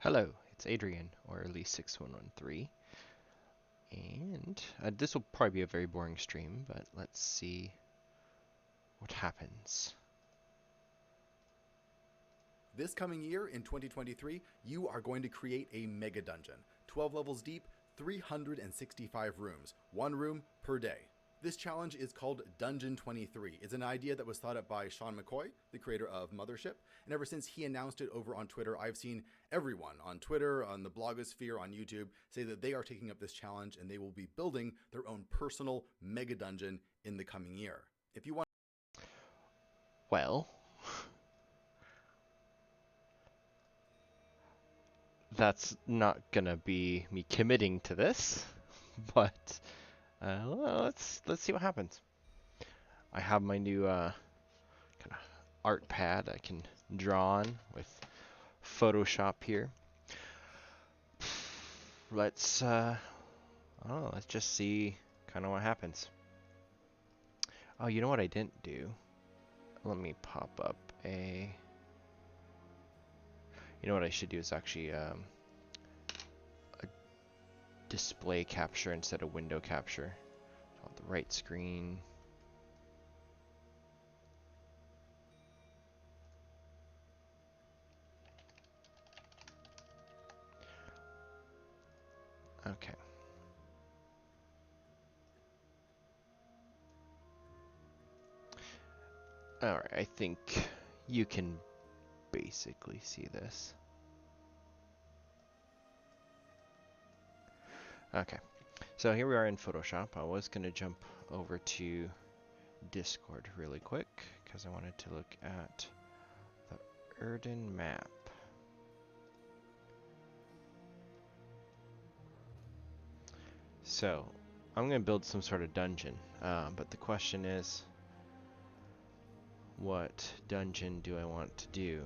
Hello, it's Adrian, or at least 6113, and this will probably be a very boring stream, but let's see what happens. This coming year in 2023, you are going to create a mega dungeon, 12 levels deep, 365 rooms, one room per day. This challenge is called Dungeon23. It's an idea that was thought up by Sean McCoy, the creator of Mothership, and ever since he announced it over on Twitter, I've seen everyone on Twitter, on the blogosphere, on YouTube, say that they are taking up this challenge and they will be building their own personal mega dungeon in the coming year. If you want Well, that's not gonna be me committing to this, but well, let's see what happens. I have my new kind of art pad I can draw on with Photoshop here. Let's let's just see kind of what happens. Oh, you know what I didn't do? Let me pop up a. You know what I should do is actually a display capture instead of window capture. So on the right screen. Okay. Alright, I think you can basically see this. Okay, so here we are in Photoshop. I was going to jump over to Discord really quick because I wanted to look at the Erden map. So, I'm going to build some sort of dungeon, but the question is, what dungeon do I want to do?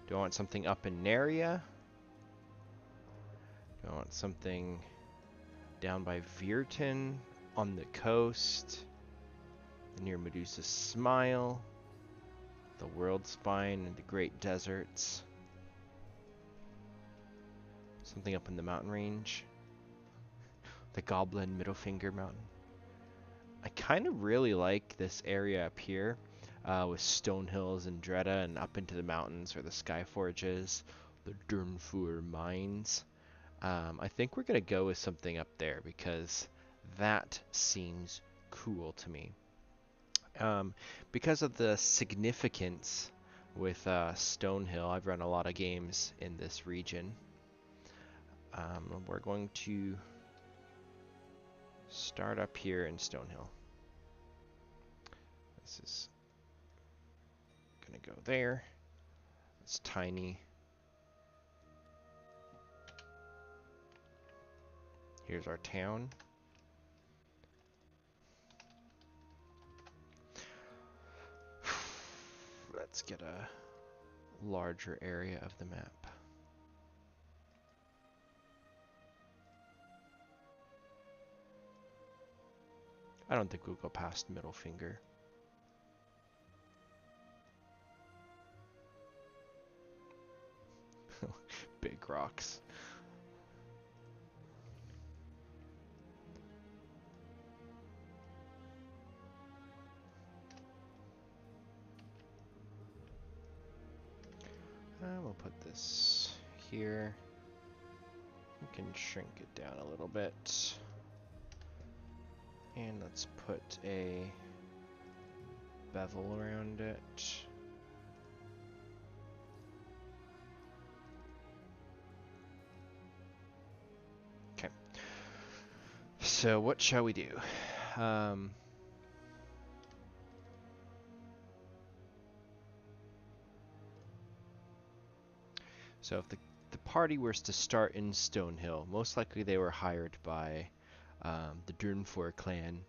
Do I want something up in Naria? Do I want something down by Virton on the coast, near Medusa's Smile, the World Spine, and the Great Deserts? Something up in the mountain range, the Goblin Middle Finger Mountain. I kind of really like this area up here with Stone Hills and Dreda, and up into the mountains where the Skyforge is, the Durnfur Mines. I think we're going to go with something up there because that seems cool to me. Because of the significance with Stonehill, I've run a lot of games in this region. We're going to start up here in Stonehill. This is going to go there. It's tiny. Here's our town. Let's get a larger area of the map. I don't think we'll go past middle finger. Big rocks. We'll put this here. We can shrink it down a little bit. And let's put a bevel around it. Okay. So what shall we do? So if the party was to start in Stonehill, most likely they were hired by the Durnfor clan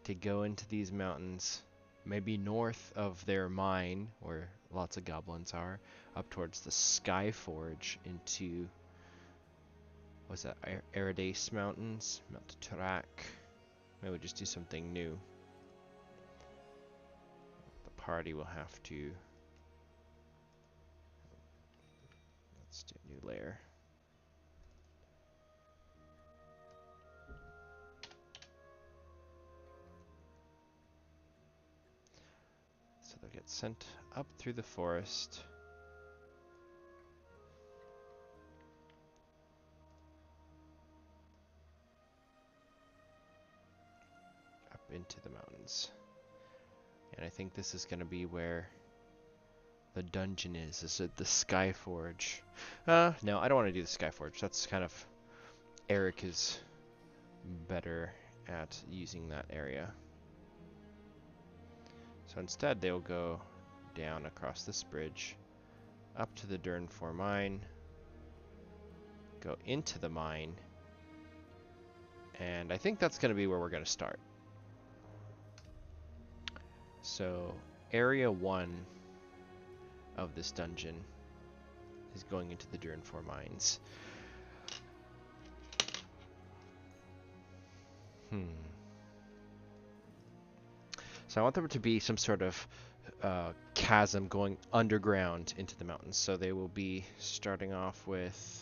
to go into these mountains, maybe north of their mine, where lots of goblins are, up towards the Skyforge into, what's that, Eridace Mountains, Mount Tarak. Maybe we'll just do something new. The party will have to New layer. So they'll get sent up through the forest. Up into the mountains. And I think this is going to be where the dungeon is. Is it the Skyforge? No, I don't want to do the Skyforge. That's kind of... Eric is better at using that area. So instead they'll go down across this bridge, up to the Durnfor mine, go into the mine, and I think that's going to be where we're going to start. So area 1 of this dungeon is going into the Durnfor mines. So I want there to be some sort of chasm going underground into the mountains. So they will be starting off with...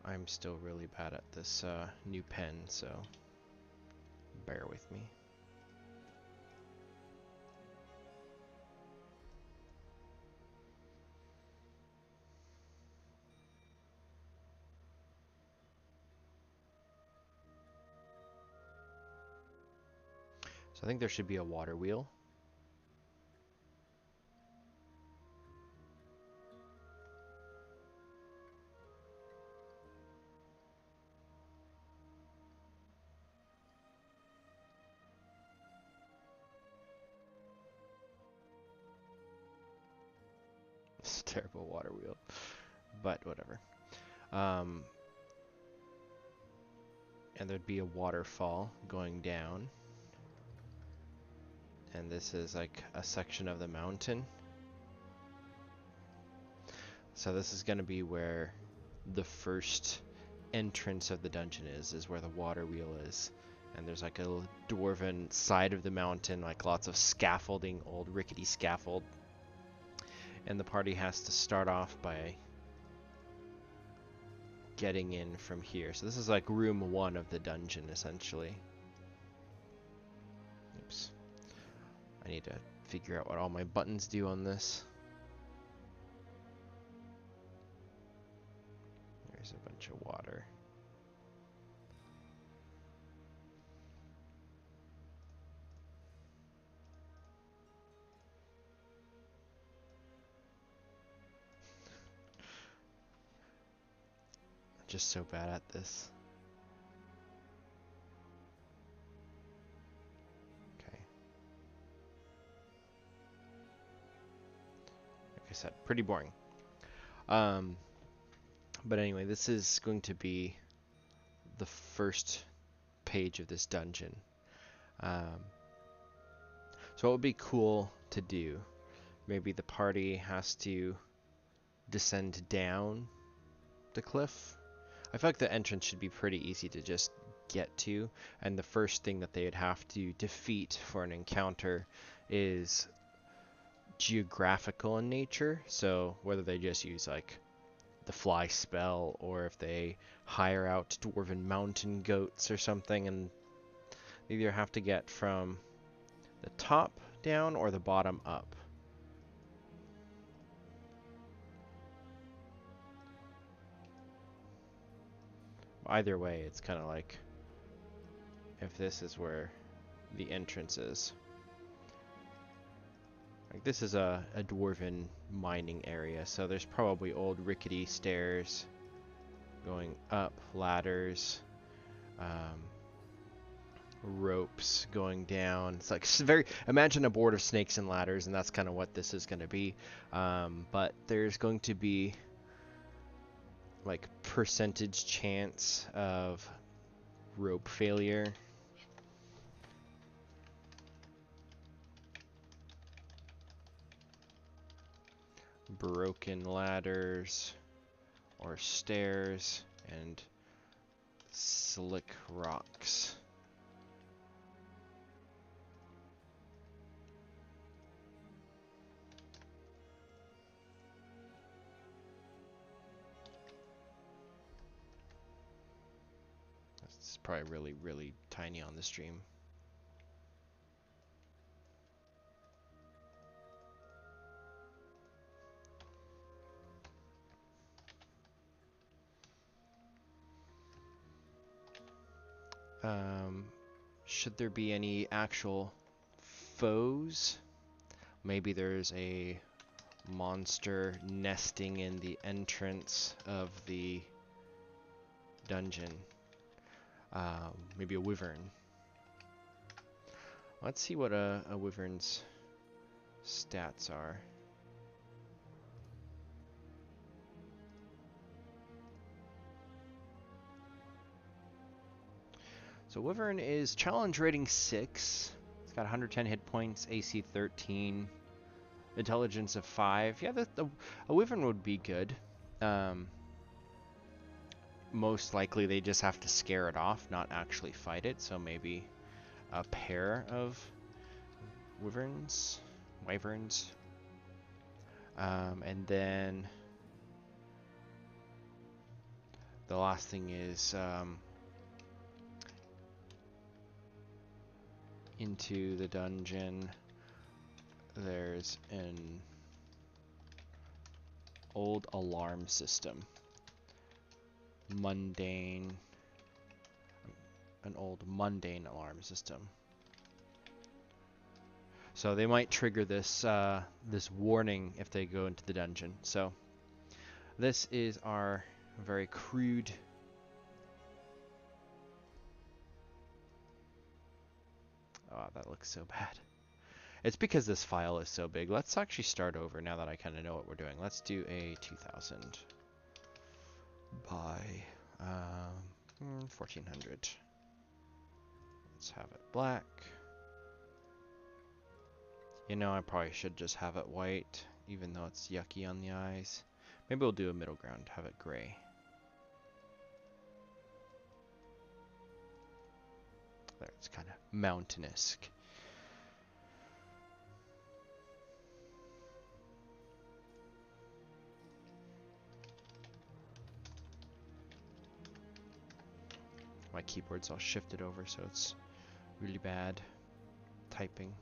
I'm still really bad at this new pen, so bear with me. So I think there should be a water wheel. It's a terrible water wheel, but whatever. And there'd be a waterfall going down. And this is like a section of the mountain. So this is going to be where the first entrance of the dungeon is where the water wheel is. And there's like a dwarven side of the mountain, like lots of scaffolding, old rickety scaffold. And the party has to start off by getting in from here. So this is like room 1 of the dungeon, essentially. Oops. I need to figure out what all my buttons do on this. There's a bunch of water. I'm just so bad at this. Okay. Like I said, pretty boring. But anyway, this is going to be the first page of this dungeon. So what would be cool to do? Maybe the party has to descend down the cliff. I feel like the entrance should be pretty easy to just get to, and the first thing that they would have to defeat for an encounter is geographical in nature. So whether they just use like the fly spell, or if they hire out dwarven mountain goats or something, and they either have to get from the top down or the bottom up. Either way, it's kind of like if this is where the entrance is. Like this is a dwarven mining area, so there's probably old rickety stairs going up, ladders, ropes going down. It's like very, imagine a board of snakes and ladders, and that's kind of what this is going to be. But there's going to be like percentage chance of rope failure. broken ladders or stairs and slick rocks. It's probably really, really tiny on the stream. Should there be any actual foes? Maybe there's a monster nesting in the entrance of the dungeon. Maybe a wyvern. Let's see what a wyvern's stats are. So wyvern is challenge rating 6. It's got 110 hit points, AC 13, intelligence of 5. Yeah, a wyvern would be good. Most likely they just have to scare it off, not actually fight it. So maybe a pair of wyverns. And then the last thing is into the dungeon. There's an old alarm system. An old mundane alarm system. So they might trigger this this warning if they go into the dungeon. So this is our very crude oh, that looks so bad. It's because this file is so big. Let's actually start over now that I kind of know what we're doing. Let's do a 2000 by 1400. Let's have it black. You know, I probably should just have it white, even though it's yucky on the eyes. Maybe we'll do a middle ground, have it gray. There, it's kind of mountainous. My keyboard's all shifted over, so it's really bad typing.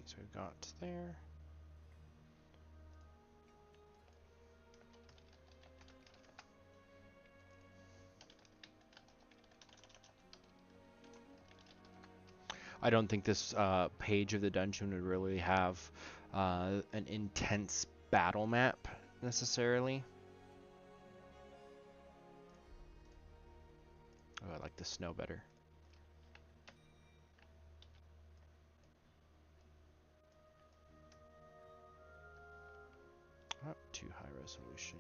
So we've got there. I don't think this page of the dungeon would really have an intense battle map necessarily. Oh, I like the snow better. Not too high resolution.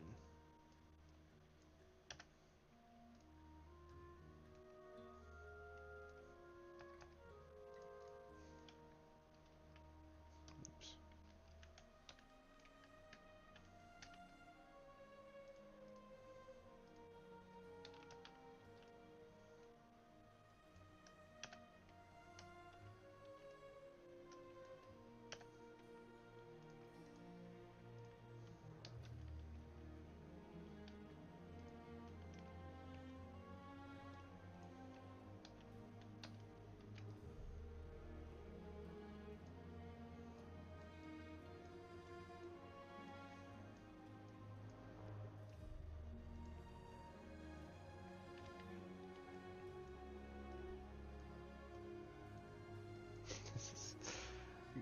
Oops.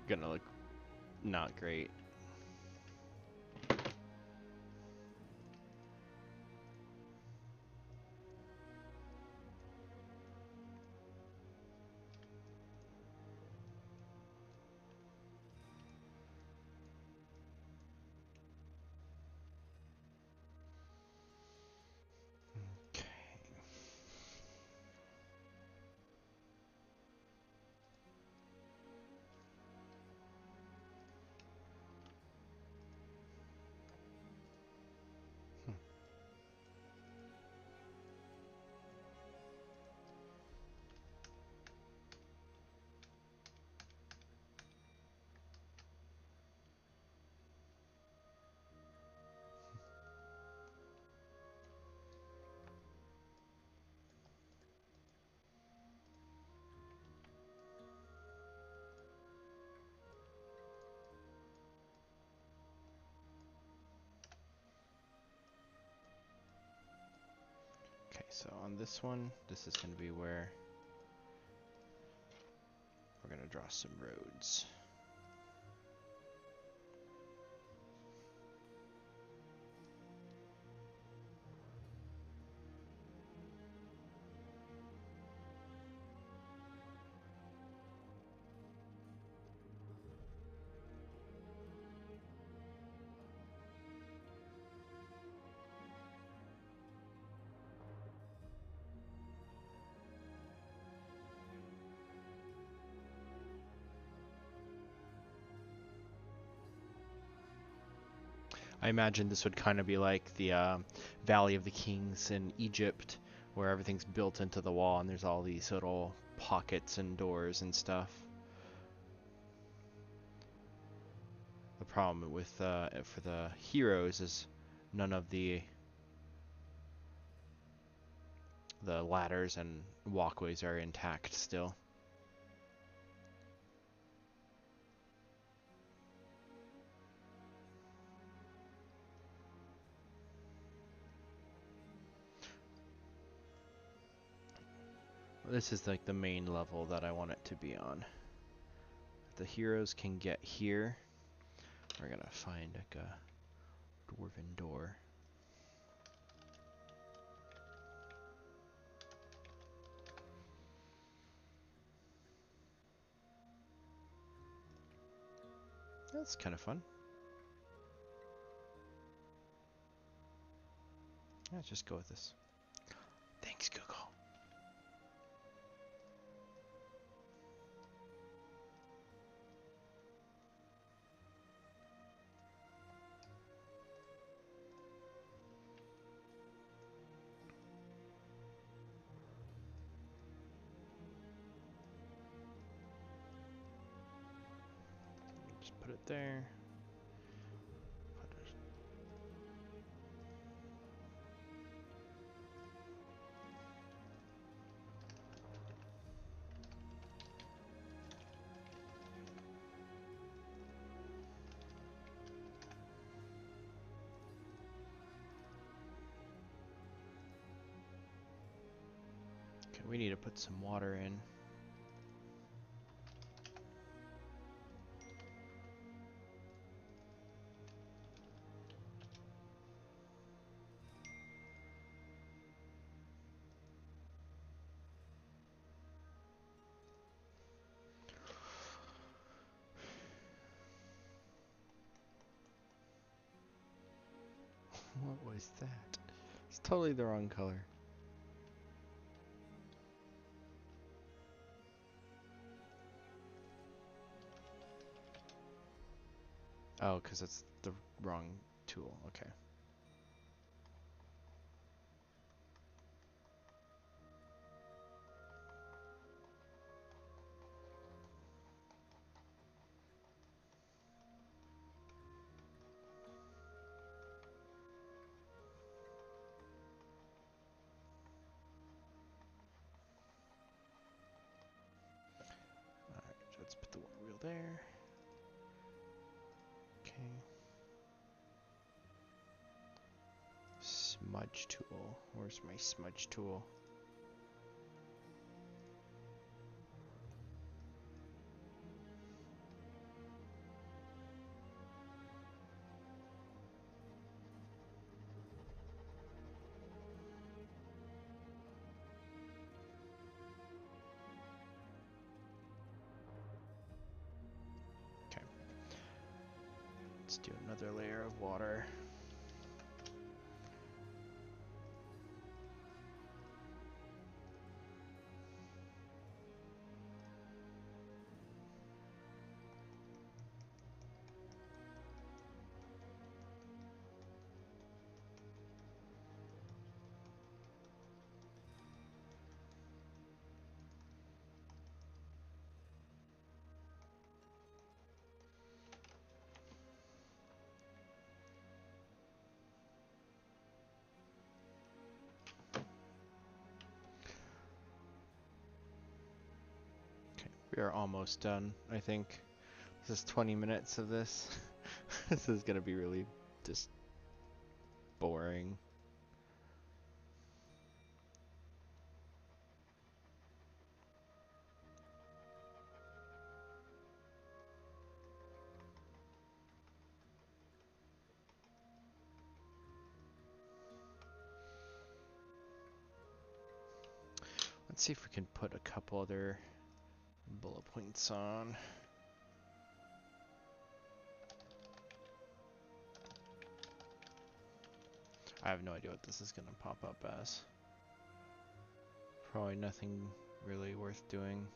gonna look not great. Okay, so on this one, this is going to be where we're going to draw some roads. I imagine this would kind of be like the Valley of the Kings in Egypt, where everything's built into the wall and there's all these little pockets and doors and stuff. The problem with for the heroes is none of the ladders and walkways are intact still. This is like the main level that I want it to be on. The heroes can get here. We're gonna find like a dwarven door. That's kind of fun. Let's just go with this. Thanks, Google. Just put it there. Okay, we need to put some water in. What was that? It's totally the wrong color. Oh, because it's the wrong tool. Okay. Alright, so let's put the water wheel there. Okay. Smudge tool. Where's my smudge tool? Let's do another layer of water. We are almost done, I think. This is 20 minutes of this. This is gonna be really just boring. Let's see if we can put a couple other bullet points on. I have no idea what this is gonna pop up as. Probably nothing really worth doing.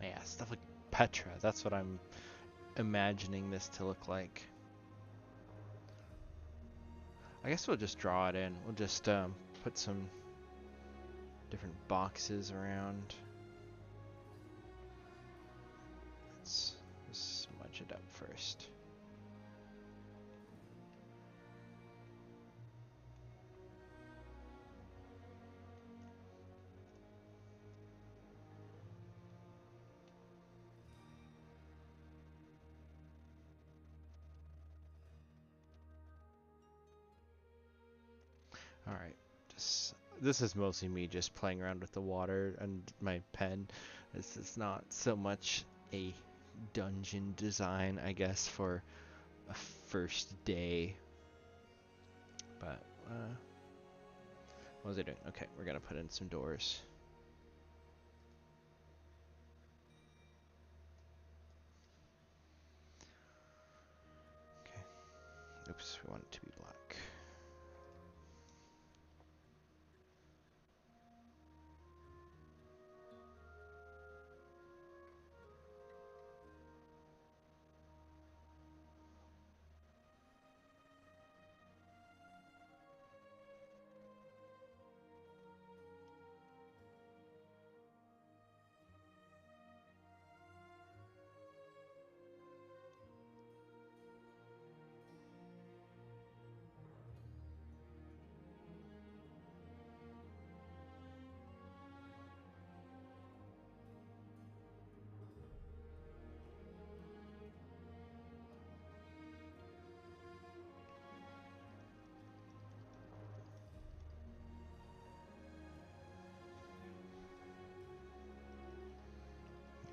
Yeah, stuff like Petra. That's what I'm imagining this to look like. I guess we'll just draw it in. We'll just put some different boxes around. Let's smudge it up first. Alright, this is mostly me just playing around with the water and my pen. This is not so much a dungeon design, I guess, for a first day. But, what was I doing? Okay, we're gonna put in some doors. Okay. Oops, we want it to be black.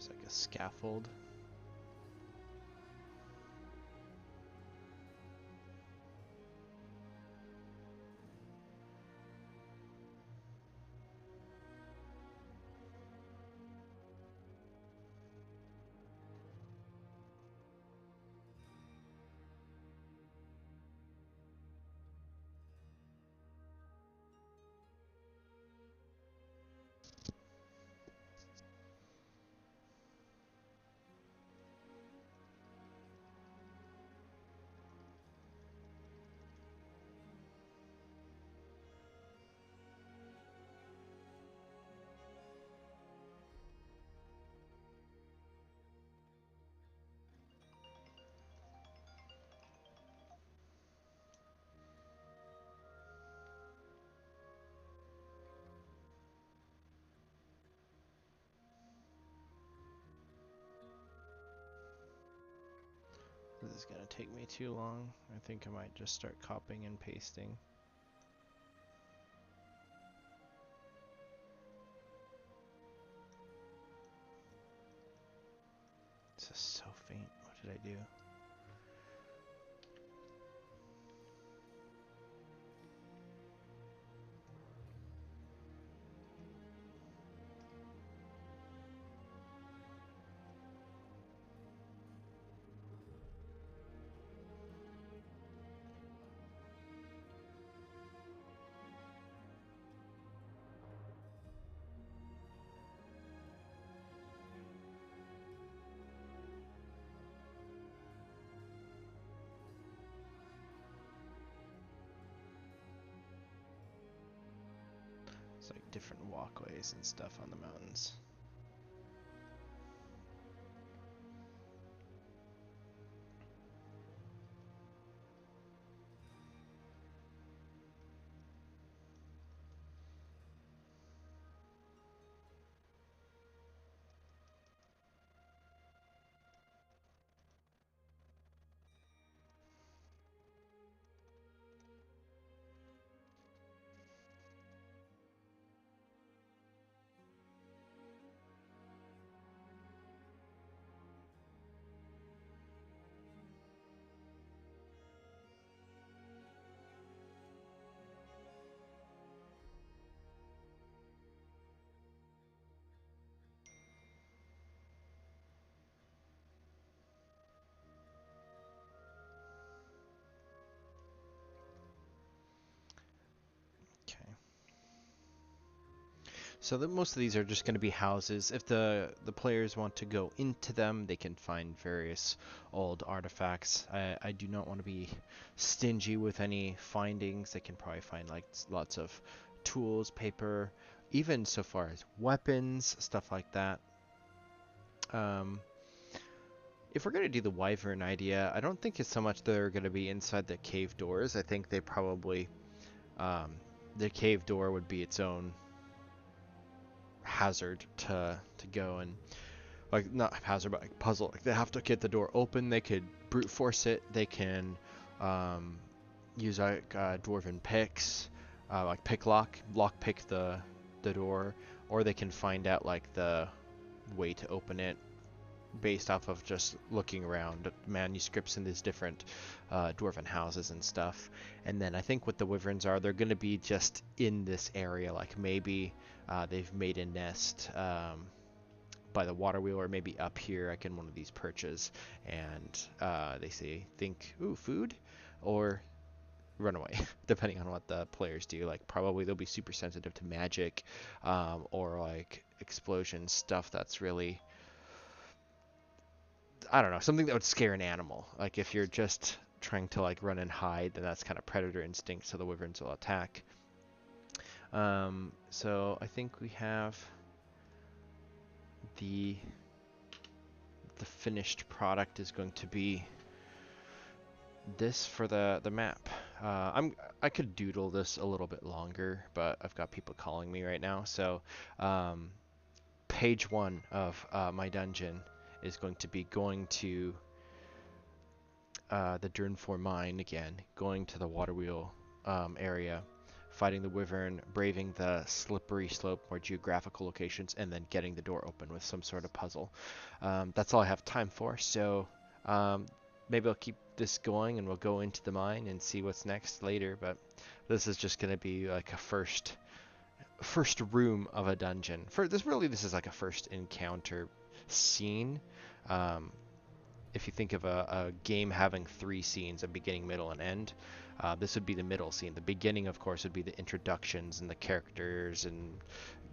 There's like a scaffold. This is gonna take me too long. I think I might just start copying and pasting. This is so faint. What did I do? It's like different walkways and stuff on the mountains. Okay. So most of these are just going to be houses. If the players want to go into them, they can find various old artifacts. I do not want to be stingy with any findings. They can probably find like lots of tools, paper, even so far as weapons, stuff like that. If we're going to do the Wyvern idea, I don't think it's so much they're going to be inside the cave doors. I think they probably, the cave door would be its own hazard to go and, like, not hazard, but like puzzle. Like, they have to get the door open. They could brute force it. They can use like dwarven picks, like lock pick the door, or they can find out like the way to open it based off of just looking around at manuscripts in these different dwarven houses and stuff. And then I think what the Wyverns are, they're going to be just in this area. Like maybe they've made a nest by the water wheel, or maybe up here like in one of these perches, and they say, think, ooh, food, or run away, depending on what the players do. Like probably they'll be super sensitive to magic, or like explosion stuff that's really, I don't know, something that would scare an animal. Like if you're just trying to like run and hide, then that's kind of predator instinct, so the Wyverns will attack. So I think we have the finished product is going to be this for the map. I could doodle this a little bit longer, but I've got people calling me right now. So page 1 of my dungeon is going to be going to the Durnfor mine again, going to the water wheel area, fighting the Wyvern, braving the slippery slope, more geographical locations, and then getting the door open with some sort of puzzle. That's all I have time for, so maybe I'll keep this going and we'll go into the mine and see what's next later, but this is just going to be like a first room of a dungeon. This is like a first encounter scene. If you think of a game having 3 scenes, a beginning, middle, and end, this would be the middle scene. The beginning, of course, would be the introductions and the characters and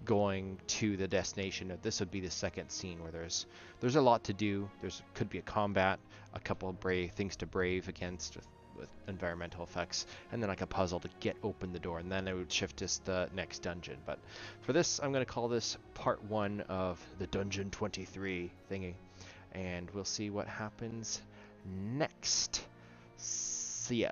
going to the destination. This would be the second scene, where there's a lot to do. Could be a combat, a couple of brave things to brave against with environmental effects, and then like a puzzle to get open the door, and then it would shift us the next dungeon. But for this, I'm going to call this part 1 of the Dungeon23 thingy, and we'll see what happens next. See ya.